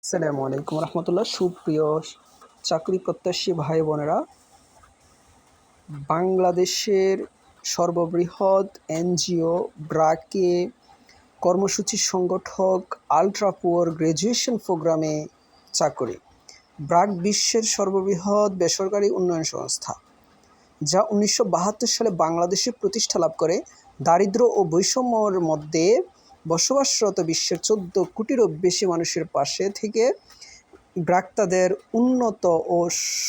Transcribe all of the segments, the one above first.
আসসালামু আলাইকুম রহমতুল্লাহ। সুপ্রিয় চাকরি প্রত্যাশী ভাই বোনেরা, বাংলাদেশের সর্ববৃহৎ এনজিও ব্র্যাকে কর্মসূচি সংগঠক আলট্রা পুয়ার গ্র্যাজুয়েশন প্রোগ্রামে চাকরি। ব্র্যাক বিশ্বের সর্ববৃহৎ বেসরকারি উন্নয়ন সংস্থা, যা 1972 সালে বাংলাদেশে প্রতিষ্ঠা লাভ করে। দারিদ্র্য ও বৈষম্যের মধ্যে বসবাসরত বিশ্বের 14 কোটিরও বেশি মানুষের পাশে থেকে ব্র্যাক তাদের উন্নত ও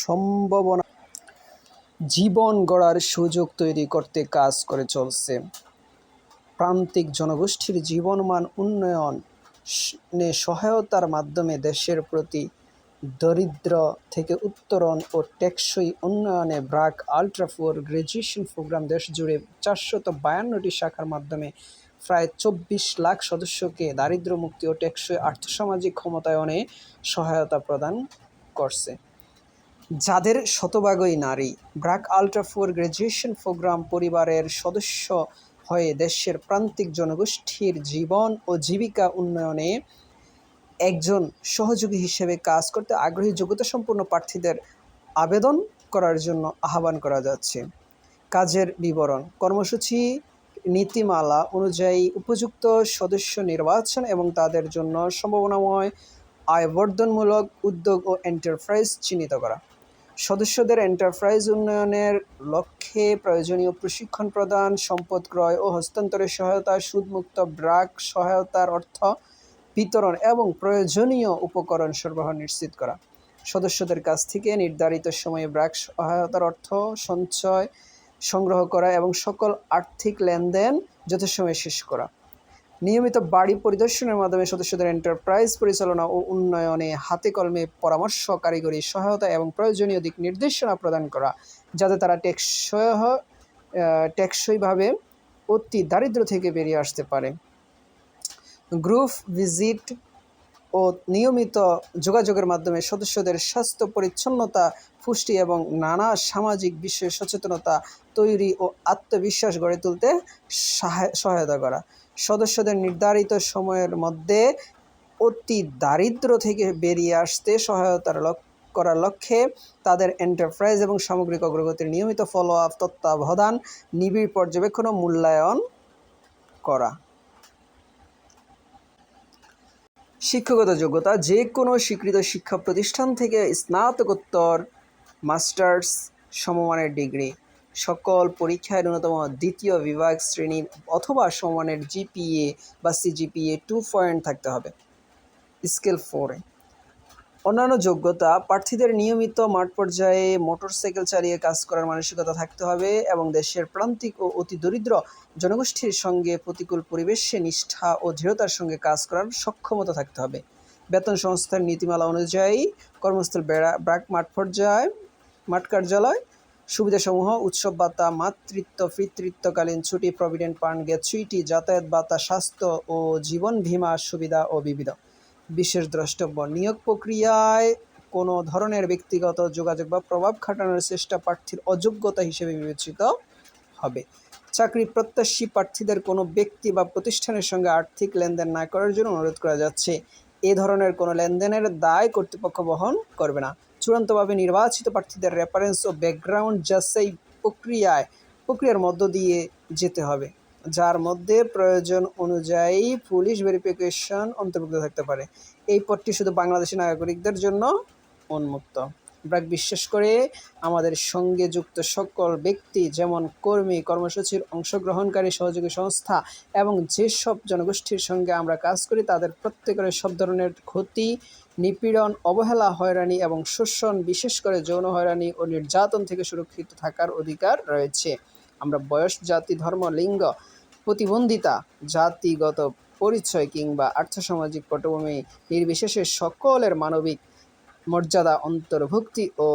সম্ভাবনা জীবন গড়ার সুযোগ তৈরি করতে কাজ করে চলছে। প্রান্তিক জনগোষ্ঠীর জীবনমান উন্নয়নে সহায়তার মাধ্যমে দেশের প্রতি দরিদ্র থেকে উত্তরণ ও টেকসই উন্নয়নে BRAC ultra poor graduation programme দেশ জুড়ে 452টি শাখার মাধ্যমে প্রায় 24 লাখ সদস্যকে দারিদ্র্য মুক্তি ও টেকসই আর্থসামাজিক ক্ষমতায়নে সহায়তা প্রদান করছে, যাদের শতভাগই নারী। BRAC ultra poor graduation programme পরিবারের সদস্য হয়ে দেশের প্রান্তিক জনগোষ্ঠীর জীবন ও জীবিকা উন্নয়নে একজন সহযোগী হিসেবে কাজ করতে আগ্রহী যোগ্যতাসম্পন্ন প্রার্থীদের আবেদন করার জন্য আহ্বান করা যাচ্ছে। কাজের বিবরণ: কর্মসূচি নীতিমালা অনুযায়ী উপযুক্ত সদস্য নির্বাচন এবং তাদের জন্য সম্ভাবনাময় আয়বর্ধনমূলক উদ্যোগ ও এন্টারপ্রাইজ চিহ্নিত করা। সদস্যদের এন্টারপ্রাইজ উন্নয়নের লক্ষ্যে প্রয়োজনীয় প্রশিক্ষণ প্রদান, সম্পদ ক্রয় ও হস্তান্তরের সহায়তা, সুদমুক্ত ব্র্যাক সহায়তার অর্থ বিতরণ এবং প্রয়োজনীয় উপকরণ সরবরাহ নিশ্চিত করা। সদস্যদের কাছ থেকে নির্ধারিত সময়ে ব্র্যাক সহায়তার অর্থ সঞ্চয় সংগ্রহ করা এবং সকল আর্থিক লেনদেন যথাসময়ে শেষ করা। নিয়মিত বাড়ি পরিদর্শনের মাধ্যমে সদস্যদের এন্টারপ্রাইজ পরিচালনা ও উন্নয়নে হাতে কলমে পরামর্শ, কারিগরি সহায়তা এবং প্রয়োজনীয় দিক নির্দেশনা প্রদান করা, যাতে তারা টেকসইভাবে অতি দারিদ্র্য থেকে বেরিয়ে আসতে পারে। গ্রুপ ভিজিট ও নিয়মিত যোগাযোগের মাধ্যমে সদস্যদের স্বাস্থ্য, পরিচ্ছন্নতা, পুষ্টি এবং নানা সামাজিক বিষয়ে সচেতনতা তৈরি ও আত্মবিশ্বাস গড়ে তুলতে সহায়তা করা। সদস্যদের নির্ধারিত সময়ের মধ্যে অতি দারিদ্র্য থেকে বেরিয়ে আসতে সহায়তা করার লক্ষ্যে তাদের এন্টারপ্রাইজ এবং সামগ্রিক অগ্রগতির নিয়মিত ফলো আপ, তত্ত্বাবধান, নিবিড় পর্যবেক্ষণ ও মূল্যায়ন করা। শিক্ষাগত যোগ্যতা: যে কোনো স্বীকৃত শিক্ষা প্রতিষ্ঠান থেকে স্নাতকোত্তর, মাস্টার্স সমমানের ডিগ্রি, সকল পরীক্ষায় ন্যূনতম দ্বিতীয় বিভাগ শ্রেণী অথবা সমমানের জিপিএ বা সিজিপিএ 2 পয়েন্ট থাকতে হবে। স্কেল 4-এ অন্যান্য যোগ্যতা: প্রার্থীদের নিয়মিত মাঠ পর্যায়ে মোটরসাইকেল চালিয়ে কাজ করার মানসিকতা থাকতে হবে এবং দেশের প্রান্তিক ও অতি দরিদ্র জনগোষ্ঠীর সঙ্গে প্রতিকূল পরিবেশে নিষ্ঠা ও দৃঢ়তার সঙ্গে কাজ করার সক্ষমতা থাকতে হবে। বেতন সংস্থার নীতিমালা অনুযায়ী কর্মস্থল ব্র্যাক মাঠ কার্যালয় সুবিধাসমূহ: উৎসব ভাতা, মাতৃত্ব পিতৃত্বকালীন ছুটি, প্রভিডেন্ট ফান্ড, গ্র্যাচুইটি, যাতায়াত ভাতা, স্বাস্থ্য ও জীবন বীমা সুবিধা ও বিবিধ। বিশেষ দ্রষ্টব্য: নিয়োগ প্রক্রিয়ায় কোনো ধরনের ব্যক্তিগত যোগাযোগ বা প্রভাব খাটানোর চেষ্টা প্রার্থীর অযোগ্যতা হিসেবে বিবেচিত হবে। চাকরি প্রত্যাশী প্রার্থীদের কোনো ব্যক্তি বা প্রতিষ্ঠানের সঙ্গে আর্থিক লেনদেন না করার জন্য অনুরোধ করা যাচ্ছে। এ ধরনের কোনো লেনদেনের দায় কর্তৃপক্ষ বহন করবে না। চূড়ান্তভাবে নির্বাচিত প্রার্থীদের রেফারেন্স ও ব্যাকগ্রাউন্ড যাচাই প্রক্রিয়ার মধ্য দিয়ে যেতে হবে, যার মধ্যে প্রয়োজন অনুযায়ী পুলিশ ভেরিফিকেশন অন্তর্ভুক্ত থাকতে পারে। এই পদটি শুধু বাংলাদেশি নাগরিকদের জন্য উন্মুক্ত। ব্র্যাক বিশ্বাস করে আমাদের সঙ্গে যুক্ত সকল ব্যক্তি, যেমন কর্মী, কর্মসূচির অংশগ্রহণকারী সহযোগী সংস্থা এবং যেসব জনগোষ্ঠীর সঙ্গে আমরা কাজ করি, তাদের প্রত্যেকের সব ধরনের ক্ষতি, নিপীড়ন, অবহেলা, হয়রানি এবং শোষণ, বিশেষ করে যৌন হয়রানি ও নির্যাতন থেকে সুরক্ষিত থাকার অধিকার রয়েছে। আমরা বয়স, জাতি, ধর্ম, লিঙ্গ, প্রতিবন্ধিতা, জাতিগত পরিচয় কিংবা আর্থসামাজিক পটভূমি নির্বিশেষে সকলের মানবিক মর্যাদা, অন্তর্ভুক্তি ও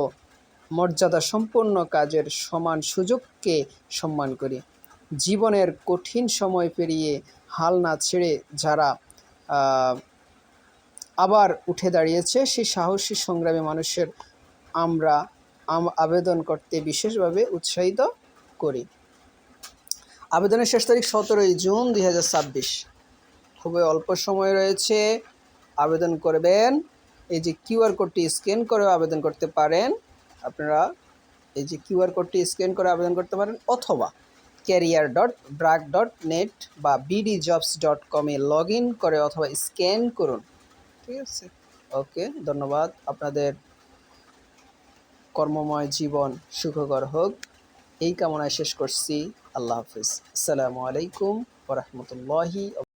মর্যাদা সম্পন্ন কাজের সমান সুযোগকে সম্মান করি। জীবনের কঠিন সময় পেরিয়ে হাল না ছেড়ে যারা আবার উঠে দাঁড়িয়েছে, সেই সাহসী সংগ্রামী মানুষের আমরা আবেদন করতে বিশেষভাবে উৎসাহিত করি। আবেদনের শেষ তারিখ 17 জুন 2026। খুবই অল্প সময় রয়েছে, আবেদন করবেন। এই যে কিউআর কোডটি স্ক্যান করেও আবেদন করতে পারেন। আপনারা এই যে কিউআর কোডটি স্ক্যান করে আবেদন করতে পারেন, অথবা career.brag.net বা bdjobs.com এ লগ ইন করে অথবা স্ক্যান করুন। ঠিক আছে, ওকে, ধন্যবাদ। আপনাদের কর্মময় জীবন সুখকর হোক এই কামনায় শেষ করছি। আল্লাহ হাফিজ। আসসালামু আলাইকুম ওয়া রাহমাতুল্লাহি